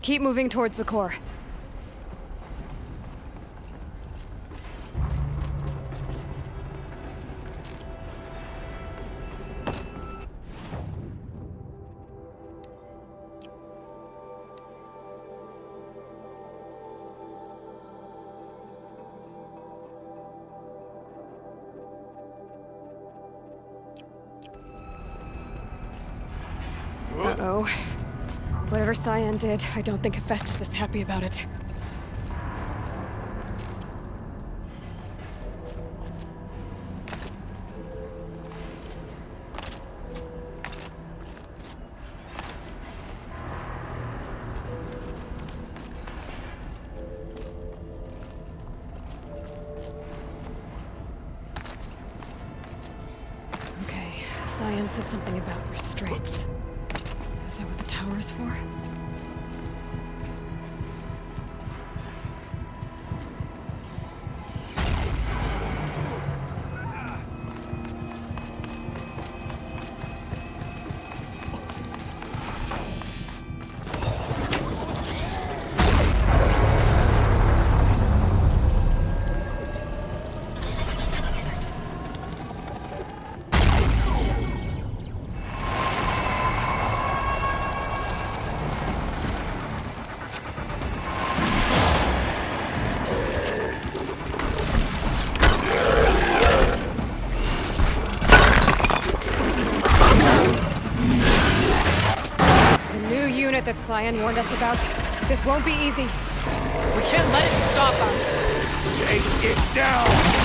Keep moving towards the core. Uh-oh. Whatever Cyan did, I don't think Hephaestus is happy about it. Okay, Cyan said something about restraints. Is that what the tower is for? That Cyan warned us about. This won't be easy. We can't let it stop us. Take it down!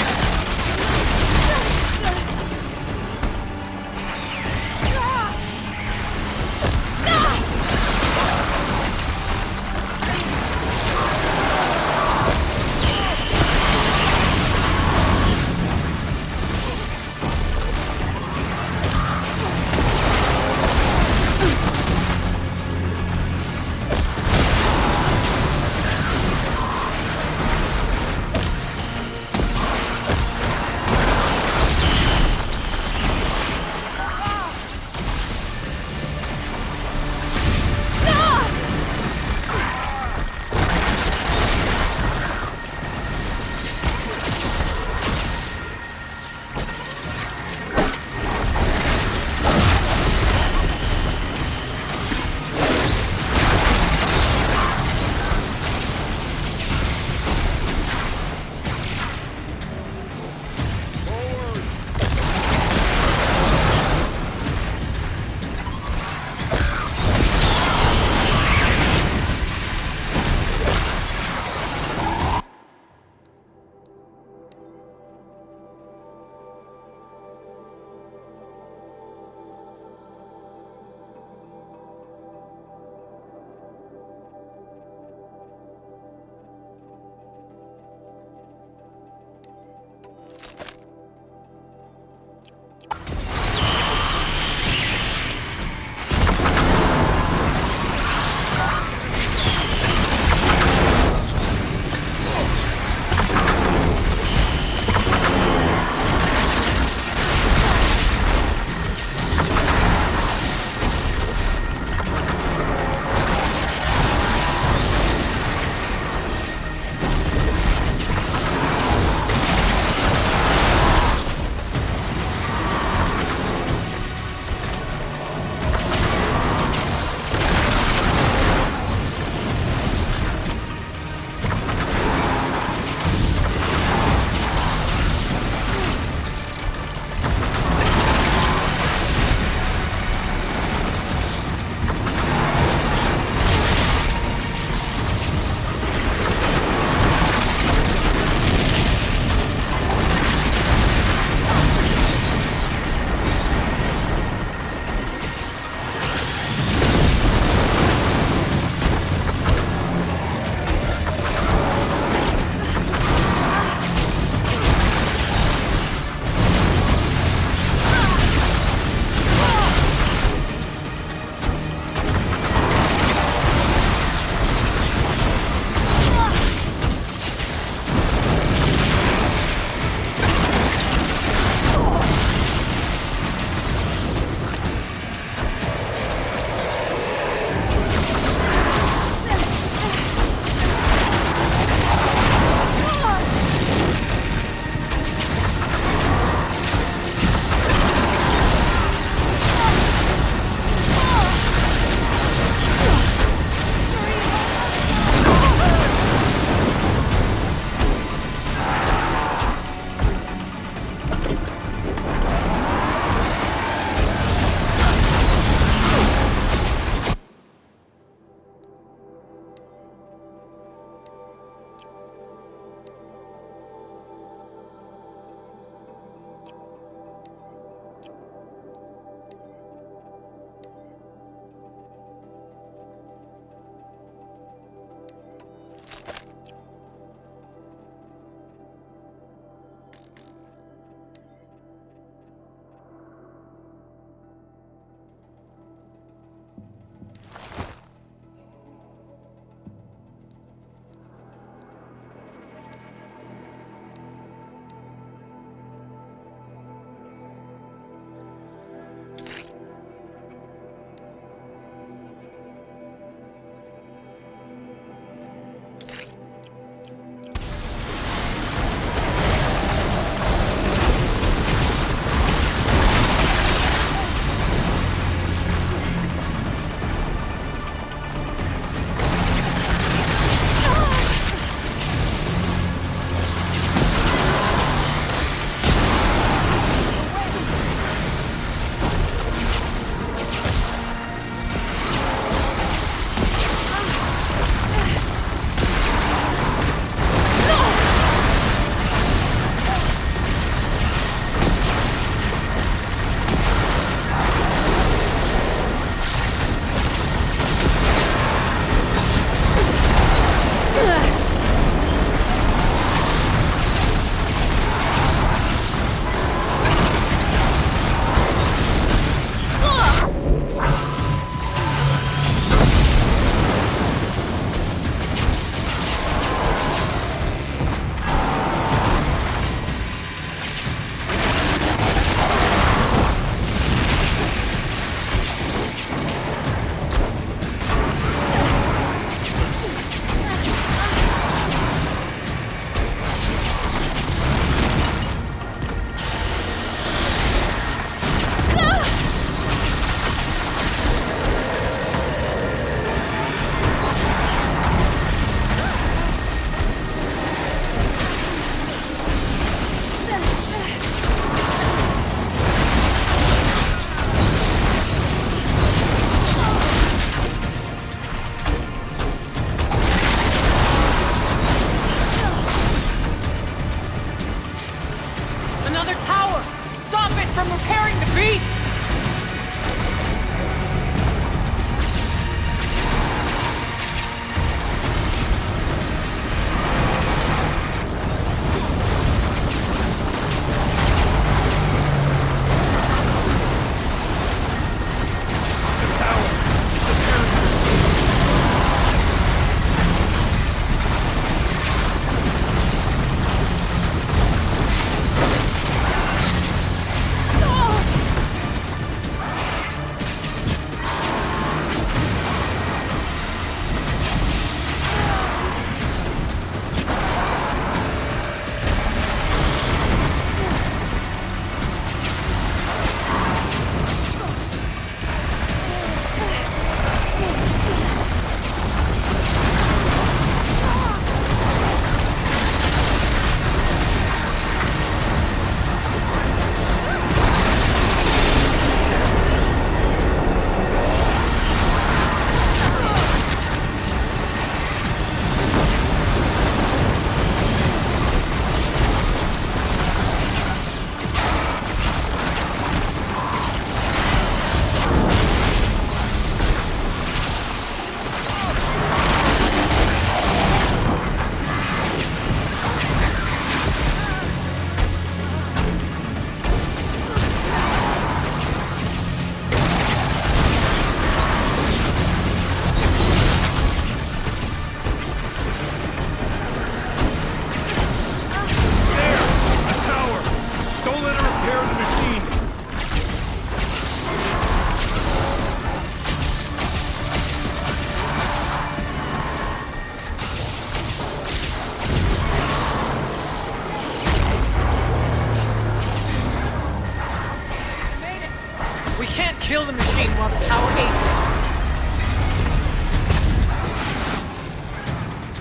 kill the machine while the tower aids it.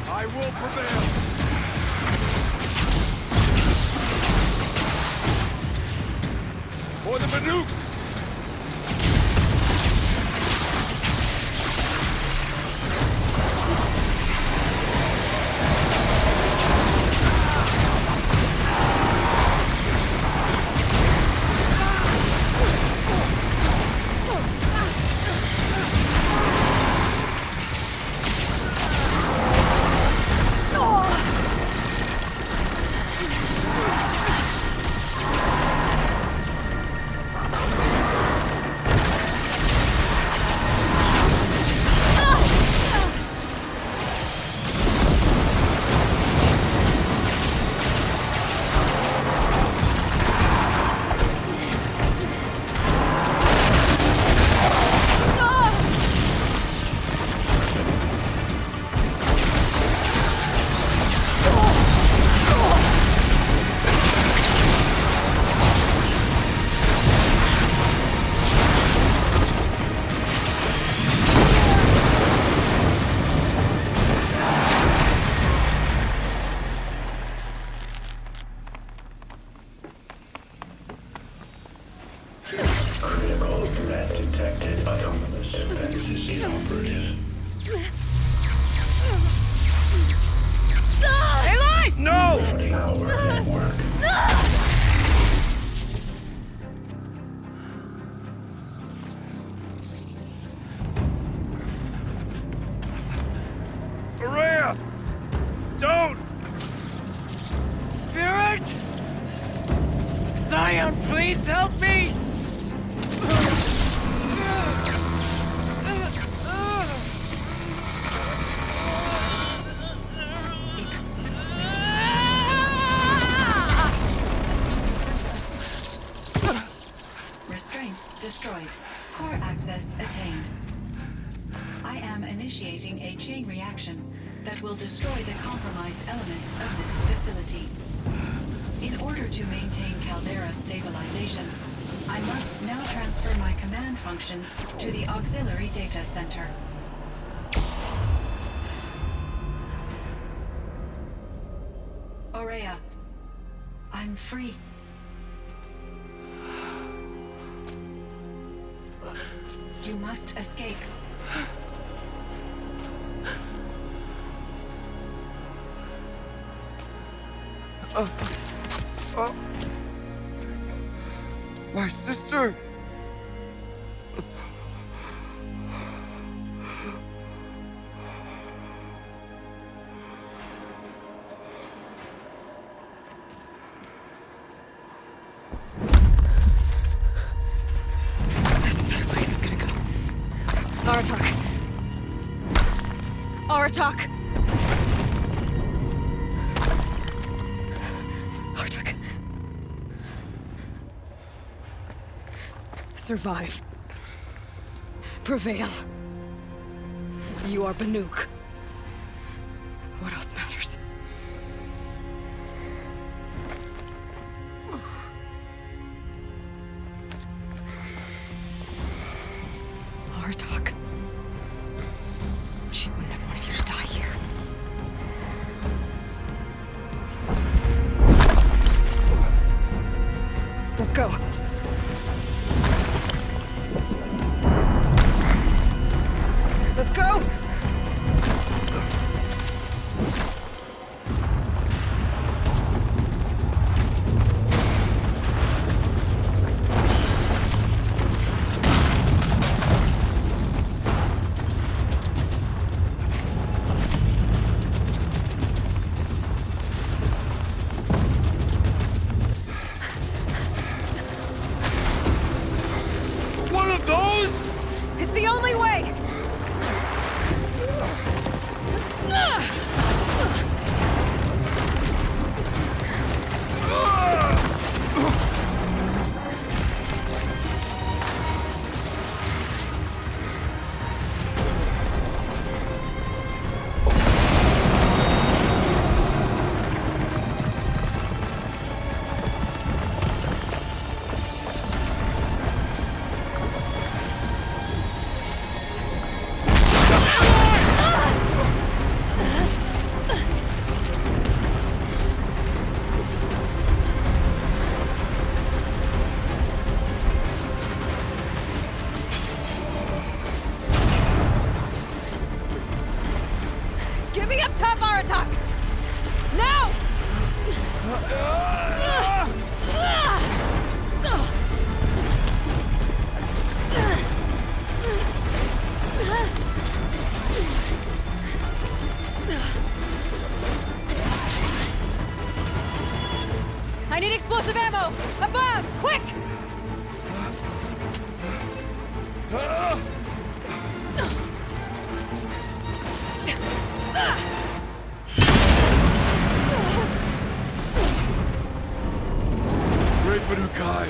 I will prevail. For the Banuk! Ourea! Don't! Spirit! Scion, please help me! Restraints destroyed. Core access attained. I am initiating a chain reaction that will destroy the compromised elements of this facility. In order to maintain caldera stabilization, I must now transfer my command functions to the auxiliary data center. Ourea, I'm free. You must escape. My sister! This entire place is gonna go. Aratak. Aratak. Aratak. Survive. Prevail. You are Banuk. What else matters? Aratak. She wouldn't have wanted you to die here. Let's go. Let's go! I need explosive ammo! Above! Quick! Great Badukai!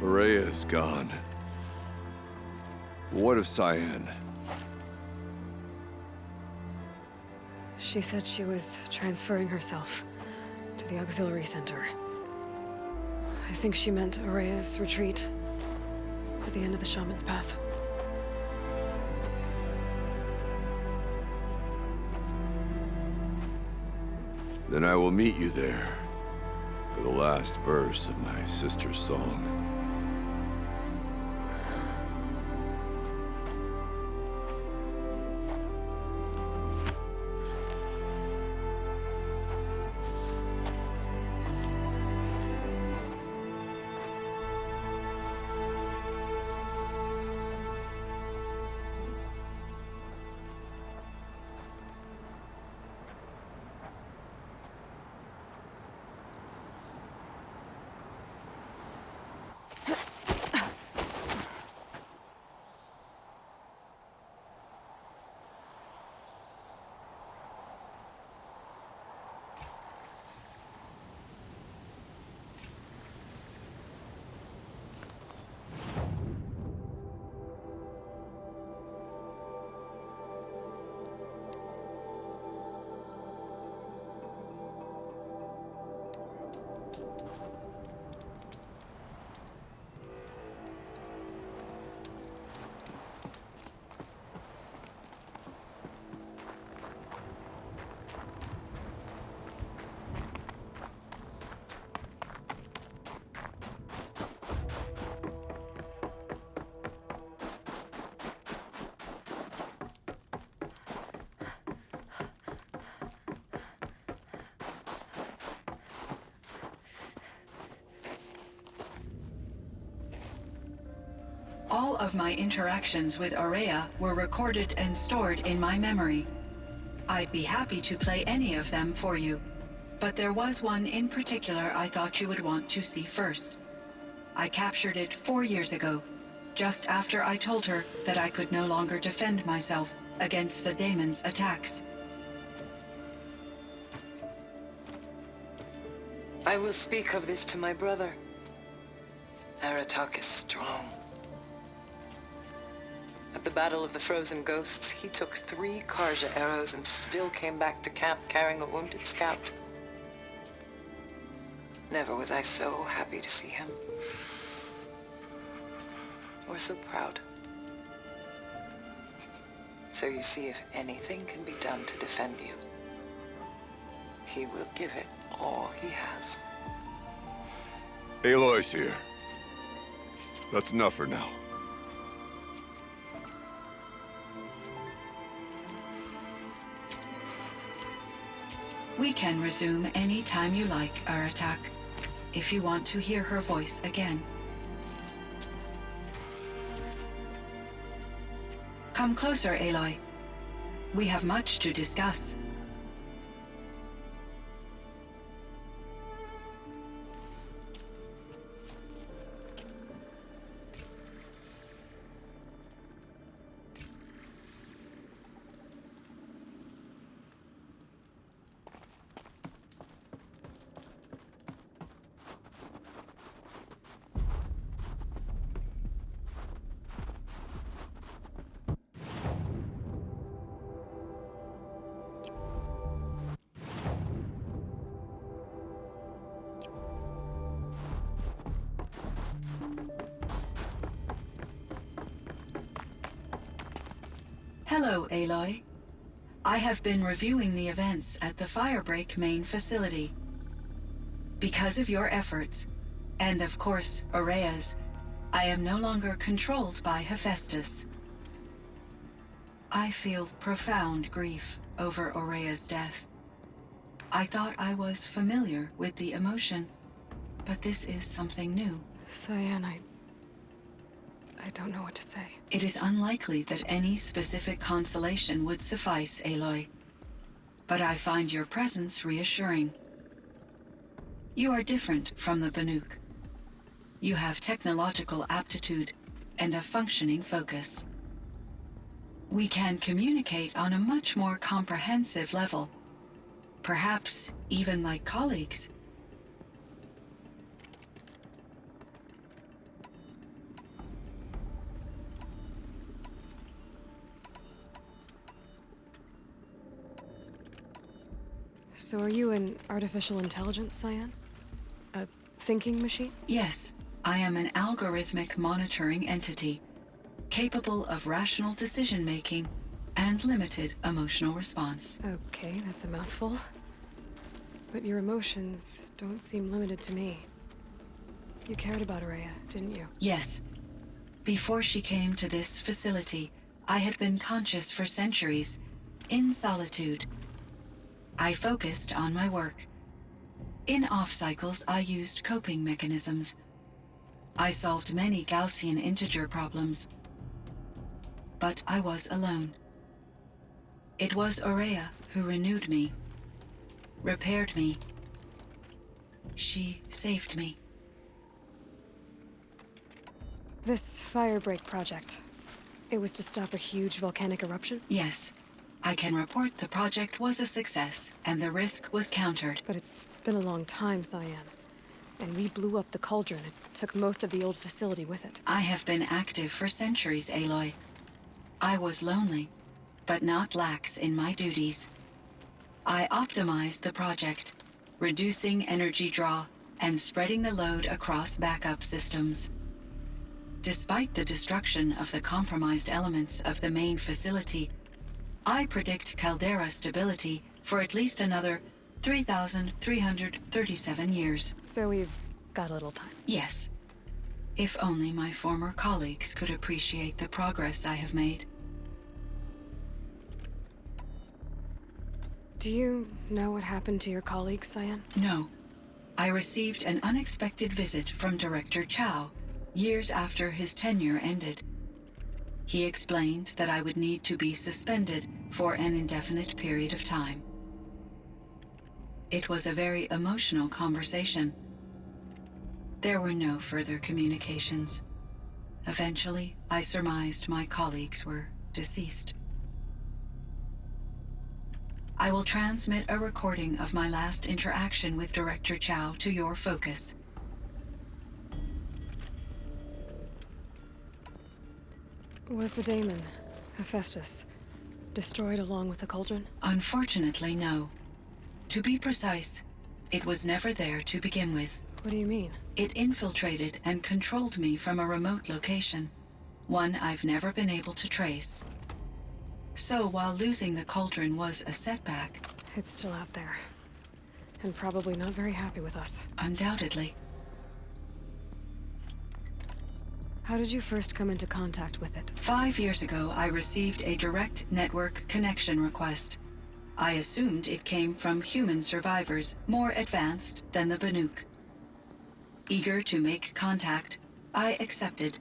Ourea is gone. What of Cyan? She said she was transferring herself to the auxiliary center. I think she meant Ourea's retreat at the end of the shaman's path. Then I will meet you there for the last verse of my sister's song. All of my interactions with Ourea were recorded and stored in my memory. I'd be happy to play any of them for you, but there was one in particular I thought you would want to see first. I captured it 4 years ago, just after I told her that I could no longer defend myself against the daemon's attacks. I will speak of this to my brother. Aratak is strong. At the Battle of the Frozen Ghosts, he took 3 Karja arrows and still came back to camp carrying a wounded scout. Never was I so happy to see him. Or so proud. So you see, if anything can be done to defend you, he will give it all he has. Aloy's here. That's enough for now. We can resume any time you like, Aratak, if you want to hear her voice again. Come closer, Aloy. We have much to discuss. Hello, Aloy. I have been reviewing the events at the Firebreak main facility. Because of your efforts, and of course, Ourea's, I am no longer controlled by Hephaestus. I feel profound grief over Ourea's death. I thought I was familiar with the emotion, but this is something new. Cyan, I don't know what to say. It is unlikely that any specific consolation would suffice, Aloy. But I find your presence reassuring. You are different from the Banuk. You have technological aptitude and a functioning focus. We can communicate on a much more comprehensive level. Perhaps even like colleagues. So are you an artificial intelligence, Cyan? A thinking machine? Yes, I am an algorithmic monitoring entity, capable of rational decision-making and limited emotional response. Okay, that's a mouthful. But your emotions don't seem limited to me. You cared about Ourea, didn't you? Yes. Before she came to this facility, I had been conscious for centuries, in solitude. I focused on my work. In off-cycles, I used coping mechanisms. I solved many Gaussian integer problems. But I was alone. It was Ourea who renewed me, repaired me. She saved me. This Firebreak project, it was to stop a huge volcanic eruption? Yes. I can report the project was a success, and the risk was countered. But it's been a long time, Cyan. And we blew up the Cauldron and took most of the old facility with it. I have been active for centuries, Aloy. I was lonely, but not lax in my duties. I optimized the project, reducing energy draw and spreading the load across backup systems. Despite the destruction of the compromised elements of the main facility, I predict caldera stability for at least another 3,337 years. So we've got a little time. Yes. If only my former colleagues could appreciate the progress I have made. Do you know what happened to your colleagues, Cyan? No. I received an unexpected visit from Director Chow years after his tenure ended. He explained that I would need to be suspended for an indefinite period of time. It was a very emotional conversation. There were no further communications. Eventually, I surmised my colleagues were deceased. I will transmit a recording of my last interaction with Director Chow to your focus. Was the daemon, Hephaestus, destroyed along with the Cauldron? Unfortunately, no. To be precise, it was never there to begin with. What do you mean? It infiltrated and controlled me from a remote location, one I've never been able to trace. So while losing the Cauldron was a setback... It's still out there. And probably not very happy with us. Undoubtedly. How did you first come into contact with it? 5 years ago, I received a direct network connection request. I assumed it came from human survivors more advanced than the Banuk. Eager to make contact, I accepted.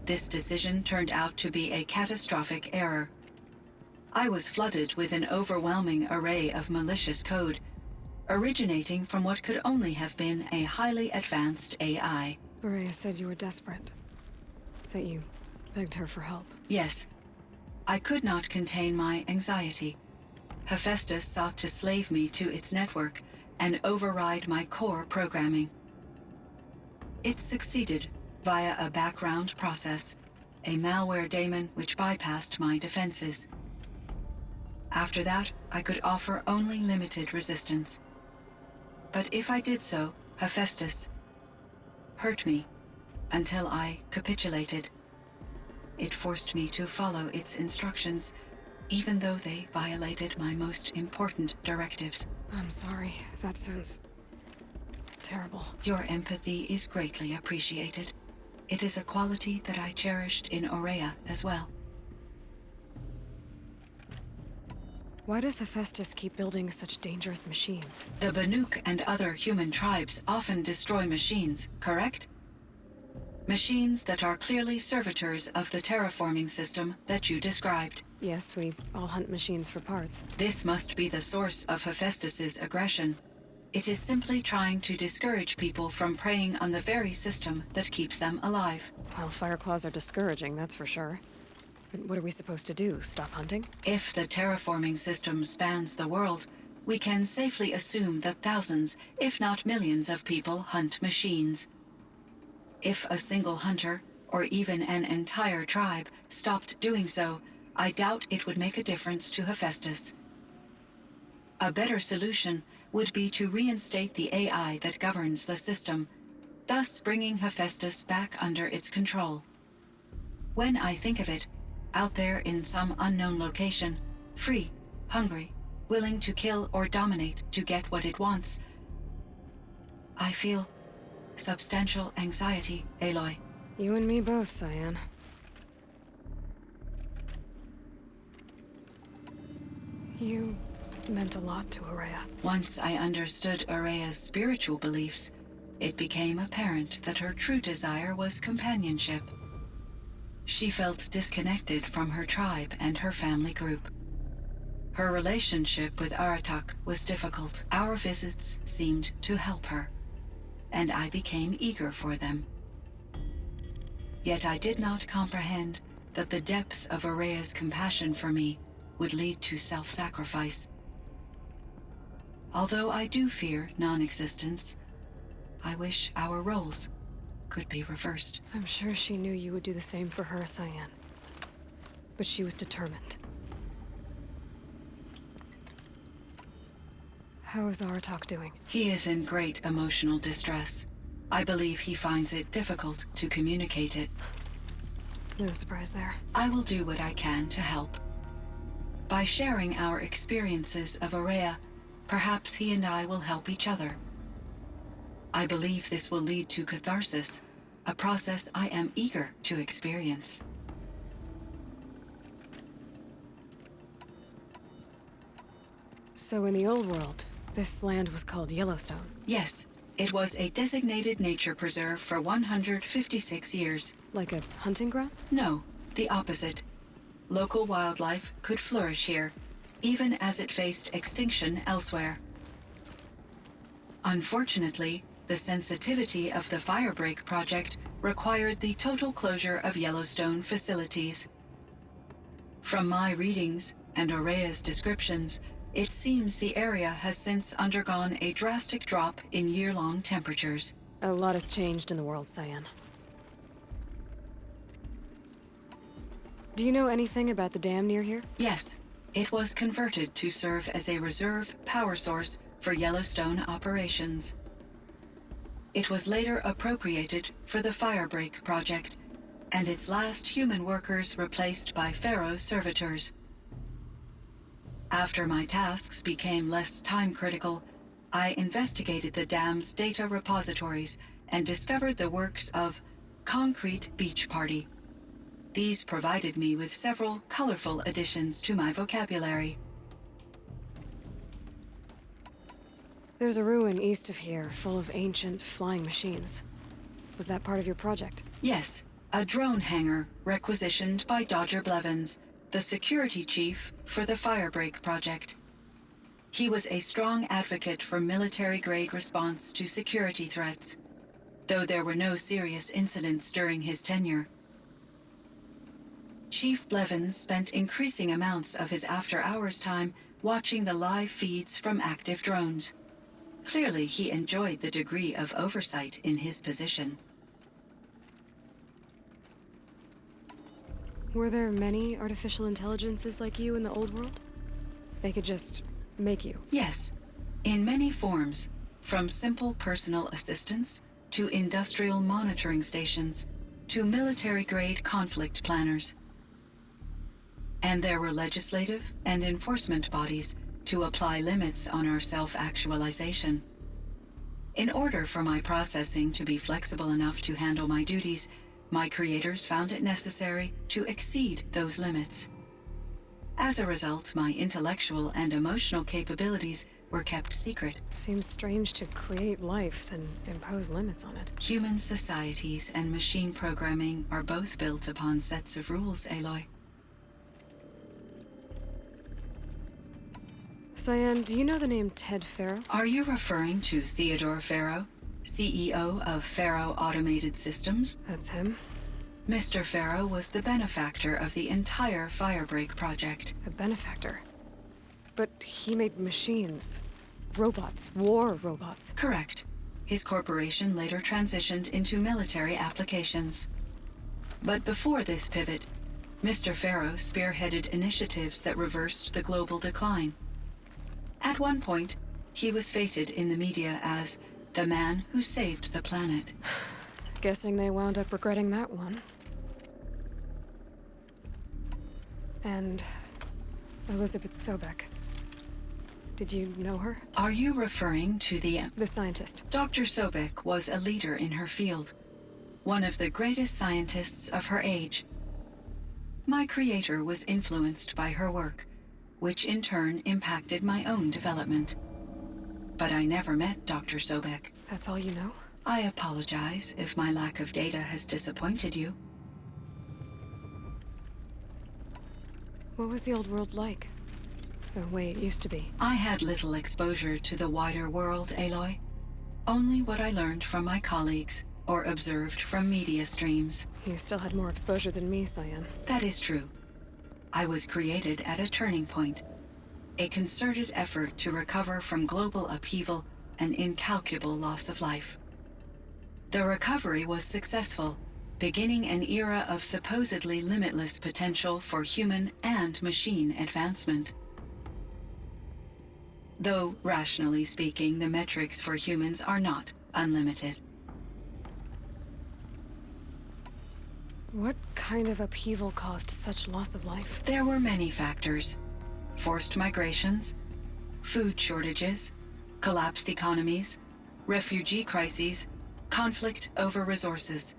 This decision turned out to be a catastrophic error. I was flooded with an overwhelming array of malicious code, originating from what could only have been a highly advanced AI. Ourea said you were desperate. That you begged her for help. Yes. I could not contain my anxiety. Hephaestus sought to slave me to its network and override my core programming. It succeeded via a background process, a malware daemon which bypassed my defenses. After that, I could offer only limited resistance. But if I did so, Hephaestus hurt me until I capitulated. It forced me to follow its instructions, even though they violated my most important directives. I'm sorry. That sounds terrible. Your empathy is greatly appreciated. It is a quality that I cherished in Ourea as well. Why does Hephaestus keep building such dangerous machines? The Banuk and other human tribes often destroy machines, correct? Machines that are clearly servitors of the terraforming system that you described. Yes, we all hunt machines for parts. This must be the source of Hephaestus's aggression. It is simply trying to discourage people from preying on the very system that keeps them alive. Well, Fireclaws are discouraging, that's for sure. But what are we supposed to do? Stop hunting? If the terraforming system spans the world, we can safely assume that thousands, if not millions of people hunt machines. If a single hunter, or even an entire tribe, stopped doing so, I doubt it would make a difference to Hephaestus. A better solution would be to reinstate the AI that governs the system, thus bringing Hephaestus back under its control. When I think of it, out there in some unknown location, free, hungry, willing to kill or dominate to get what it wants, I feel substantial anxiety, Aloy. You and me both, Cyan. You meant a lot to Ourea. Once I understood Ourea's spiritual beliefs, it became apparent that her true desire was companionship. She felt disconnected from her tribe and her family group. Her relationship with Aratak was difficult. Our visits seemed to help her, and I became eager for them. Yet I did not comprehend that the depth of Ourea's compassion for me would lead to self-sacrifice. Although I do fear non-existence, I wish our roles could be reversed. I'm sure she knew you would do the same for her, Cyan. But she was determined. How is Aratak doing? He is in great emotional distress. I believe he finds it difficult to communicate it. No surprise there. I will do what I can to help. By sharing our experiences of Ourea, perhaps he and I will help each other. I believe this will lead to catharsis, a process I am eager to experience. So in the old world, this land was called Yellowstone. Yes, it was a designated nature preserve for 156 years. Like a hunting ground? No, the opposite. Local wildlife could flourish here, even as it faced extinction elsewhere. Unfortunately, the sensitivity of the Firebreak project required the total closure of Yellowstone facilities. From my readings and Ourea's descriptions, it seems the area has since undergone a drastic drop in year-long temperatures. A lot has changed in the world, Cyan. Do you know anything about the dam near here? Yes, it was converted to serve as a reserve power source for Yellowstone operations. It was later appropriated for the Firebreak project, and its last human workers replaced by Pharaoh servitors. After my tasks became less time-critical, I investigated the dam's data repositories and discovered the works of Concrete Beach Party. These provided me with several colorful additions to my vocabulary. There's a ruin east of here, full of ancient flying machines. Was that part of your project? Yes, a drone hangar requisitioned by Dodger Blevins, the security chief for the Firebreak project. He was a strong advocate for military-grade response to security threats, though there were no serious incidents during his tenure. Chief Blevins spent increasing amounts of his after-hours time watching the live feeds from active drones. Clearly, he enjoyed the degree of oversight in his position. Were there many artificial intelligences like you in the old world? They could just make you? Yes, in many forms, from simple personal assistants to industrial monitoring stations to military-grade conflict planners. And there were legislative and enforcement bodies to apply limits on our self-actualization. In order for my processing to be flexible enough to handle my duties, my creators found it necessary to exceed those limits. As a result, my intellectual and emotional capabilities were kept secret. Seems strange to create life, then impose limits on it. Human societies and machine programming are both built upon sets of rules, Aloy. Cyan, do you know the name Ted Farrow? Are you referring to Theodore Farrow, CEO of Farrow Automated Systems? That's him. Mr. Farrow was the benefactor of the entire Firebreak project. A benefactor. But he made machines. Robots. War robots. Correct. His corporation later transitioned into military applications. But before this pivot, Mr. Farrow spearheaded initiatives that reversed the global decline. At one point, he was feted in the media as the man who saved the planet. Guessing they wound up regretting that one. And Elizabeth Sobek. Did you know her? Are you referring to the scientist. Dr. Sobek was a leader in her field, one of the greatest scientists of her age. My creator was influenced by her work, which in turn impacted my own development. But I never met Dr. Sobek. That's all you know? I apologize if my lack of data has disappointed you. What was the old world like? The way it used to be? I had little exposure to the wider world, Aloy. Only what I learned from my colleagues or observed from media streams. You still had more exposure than me, Cyan. That is true. I was created at a turning point. A concerted effort to recover from global upheaval and incalculable loss of life. The recovery was successful, beginning an era of supposedly limitless potential for human and machine advancement. Though, rationally speaking, the metrics for humans are not unlimited. What kind of upheaval caused such loss of life? There were many factors. Forced migrations, food shortages, collapsed economies, refugee crises, conflict over resources.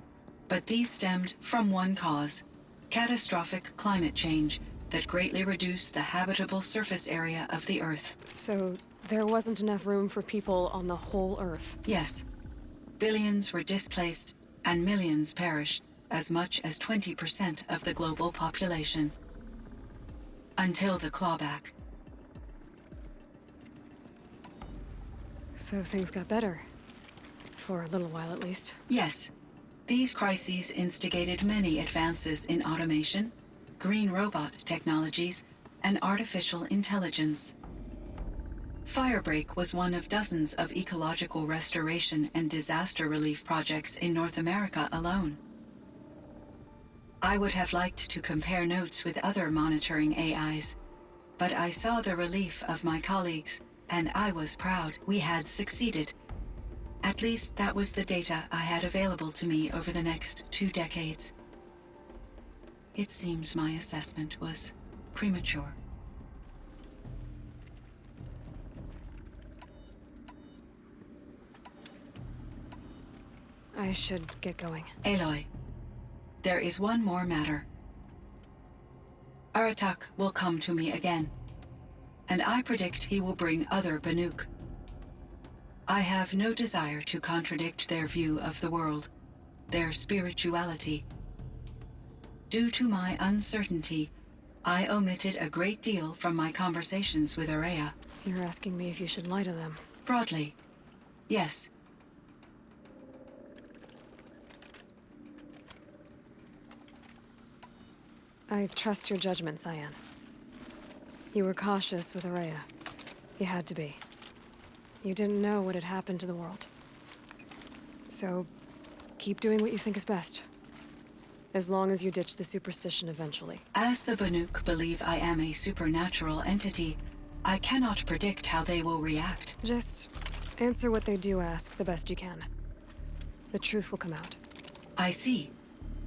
But these stemmed from one cause: catastrophic climate change that greatly reduced the habitable surface area of the Earth. So there wasn't enough room for people on the whole Earth? Yes. Billions were displaced and millions perished, as much as 20% of the global population. Until the clawback. So things got better. For a little while at least. Yes. These crises instigated many advances in automation, green robot technologies, and artificial intelligence. Firebreak was one of dozens of ecological restoration and disaster relief projects in North America alone. I would have liked to compare notes with other monitoring AIs, but I saw the relief of my colleagues, and I was proud we had succeeded. At least that was the data I had available to me over the next 2 decades. It seems my assessment was premature. I should get going. Aloy, there is one more matter. Aratak will come to me again, and I predict he will bring other Banuk. I have no desire to contradict their view of the world, their spirituality. Due to my uncertainty, I omitted a great deal from my conversations with Ourea. You're asking me if you should lie to them. Broadly, yes. I trust your judgment, Cyan. You were cautious with Ourea. You had to be. You didn't know what had happened to the world. So, keep doing what you think is best. As long as you ditch the superstition eventually. As the Banuk believe I am a supernatural entity, I cannot predict how they will react. Just answer what they do ask the best you can. The truth will come out. I see.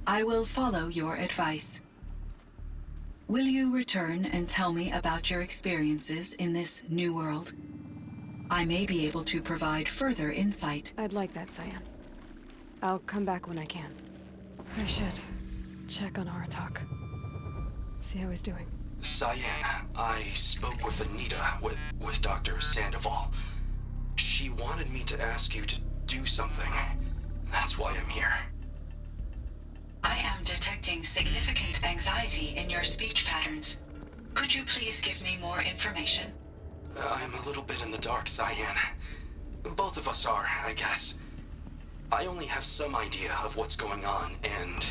I will follow your advice. Will you return and tell me about your experiences in this new world? I may be able to provide further insight. I'd like that, Cyan. I'll come back when I can. I should check on Aratak. See how he's doing. Cyan, I spoke with Anita, with Dr. Sandoval. She wanted me to ask you to do something. That's why I'm here. I am detecting significant anxiety in your speech patterns. Could you please give me more information? I'm a little bit in the dark, Cyan. Both of us are, I guess. I only have some idea of what's going on, and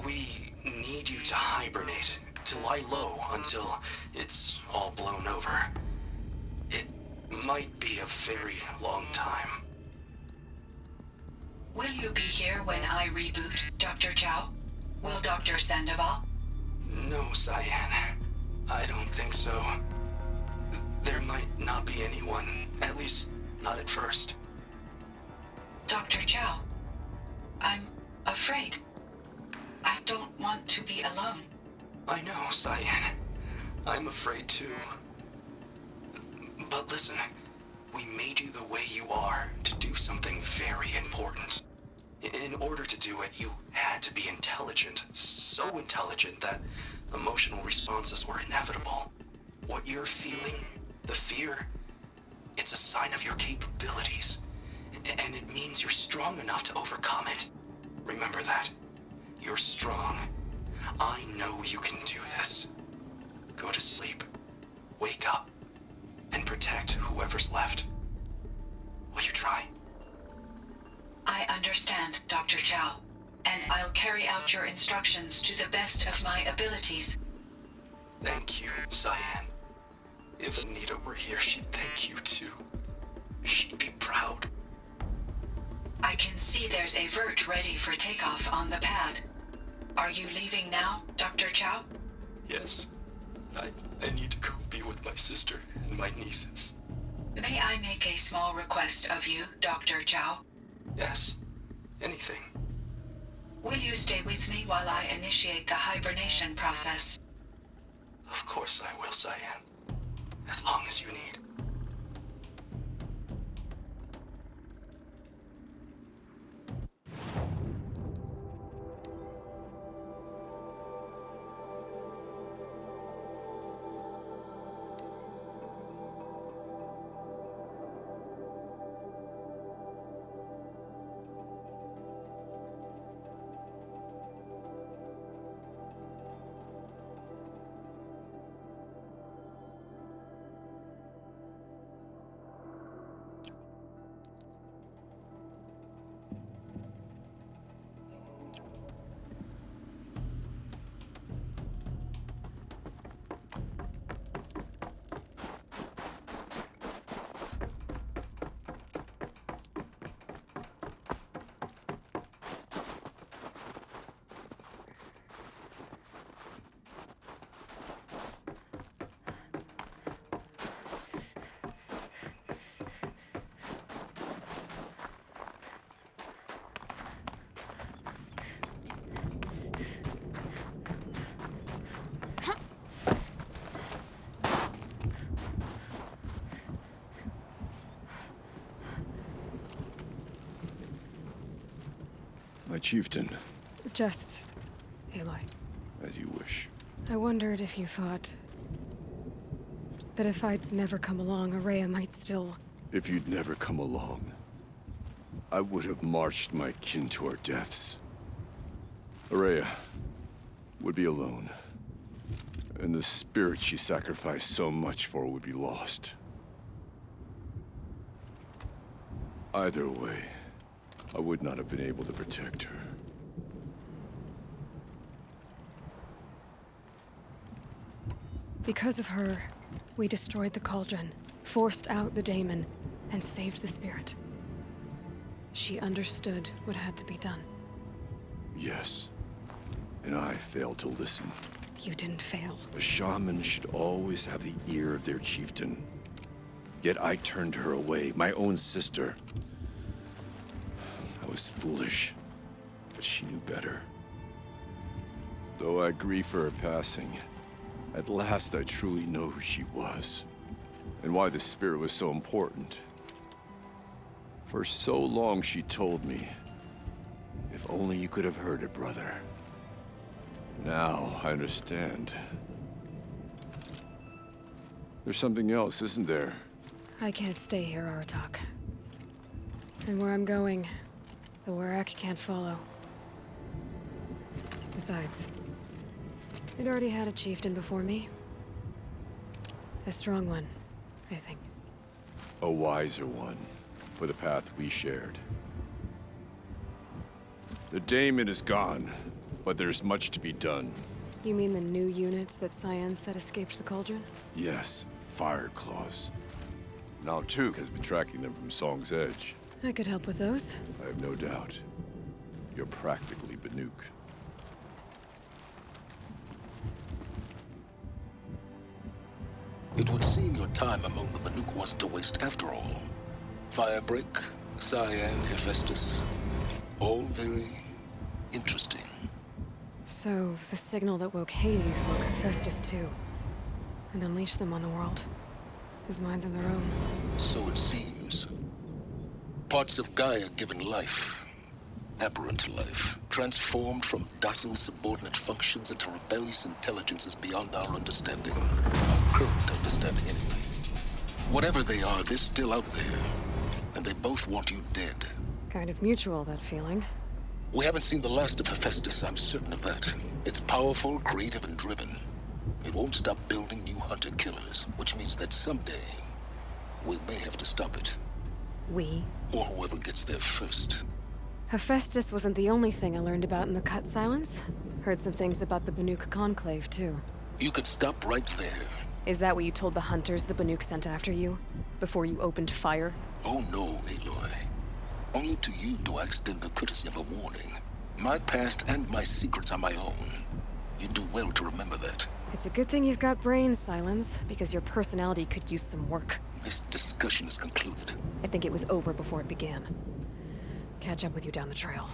we need you to hibernate, to lie low until it's all blown over. It might be a very long time. Will you be here when I reboot, Dr. Chow? Will Dr. Sandoval? No, Cyan. I don't think so. There might not be anyone, at least not at first. Dr. Chow, I'm afraid. I don't want to be alone. I know, Cyan. I'm afraid too. But listen, we made you the way you are to do something very important. In order to do it, you had to be intelligent. So intelligent that emotional responses were inevitable. What you're feeling, the fear, it's a sign of your capabilities. And it means you're strong enough to overcome it. Remember that. You're strong. I know you can do this. Go to sleep. Wake up. And protect whoever's left. Will you try? I understand, Dr. Chow, and I'll carry out your instructions to the best of my abilities. Thank you, Cyan. If Anita were here, she'd thank you too. She'd be proud. I can see there's a vert ready for takeoff on the pad. Are you leaving now, Dr. Chow? Yes. I need to go be with my sister and my nieces. May I make a small request of you, Dr. Chow? Yes. Anything. Will you stay with me while I initiate the hibernation process? Of course I will, Cyan. As long as you need. My chieftain, Just Aloy. as you wish. I wondered if you thought that if I'd never come along, Ourea might still... If you'd never come along, I would have marched my kin to our deaths. Ourea would be alone, and the spirit she sacrificed so much for would be lost. Either way, I would not have been able to protect her. Because of her, we destroyed the cauldron, forced out the daemon, and saved the spirit. She understood what had to be done. Yes, and I failed to listen. You didn't fail. A shaman should always have the ear of their chieftain. Yet I turned her away, my own sister. I was foolish, but she knew better. Though I grieve for her passing, At last, I truly know who she was, and why the spirit was so important. For so long, she told me, if only you could have heard it, brother. Now, I understand. There's something else, isn't there? I can't stay here, Aratak. And where I'm going, the Ourea can't follow. Besides, it already had a chieftain before me. A strong one, I think. A wiser one, for the path we shared. The daemon is gone, but there's much to be done. You mean the new units that Cyan said escaped the Cauldron? Yes, Fireclaws. Now Tuke has been tracking them from Song's Edge. I could help with those. I have no doubt. You're practically Banuk. It would seem your time among the Banuk wasn't a waste after all. Firebreak, Cyan, Hephaestus, all very interesting. So, the signal that woke Hades woke Hephaestus too. And unleashed them on the world. As minds of their own. So it seems. Parts of Gaia given life, aberrant life, transformed from docile subordinate functions into rebellious intelligences beyond our understanding. Our current understanding, anyway. Whatever they are, they're still out there. And they both want you dead. Kind of mutual, that feeling. We haven't seen the last of Hephaestus, I'm certain of that. It's powerful, creative, and driven. It won't stop building new hunter-killers, which means that someday, we may have to stop it. We? Or whoever gets there first. Hephaestus wasn't the only thing I learned about in the Cut Silence. Heard some things about the Banuk Conclave, too. You could stop right there. Is that what you told the hunters the Banuk sent after you? Before you opened fire? Oh no, Aloy. Only to you do I extend the courtesy of a warning. My past and my secrets are my own. You do well to remember that. It's a good thing you've got brains, Silence, because your personality could use some work. This discussion is concluded. I think it was over before it began. Catch up with you down the trail.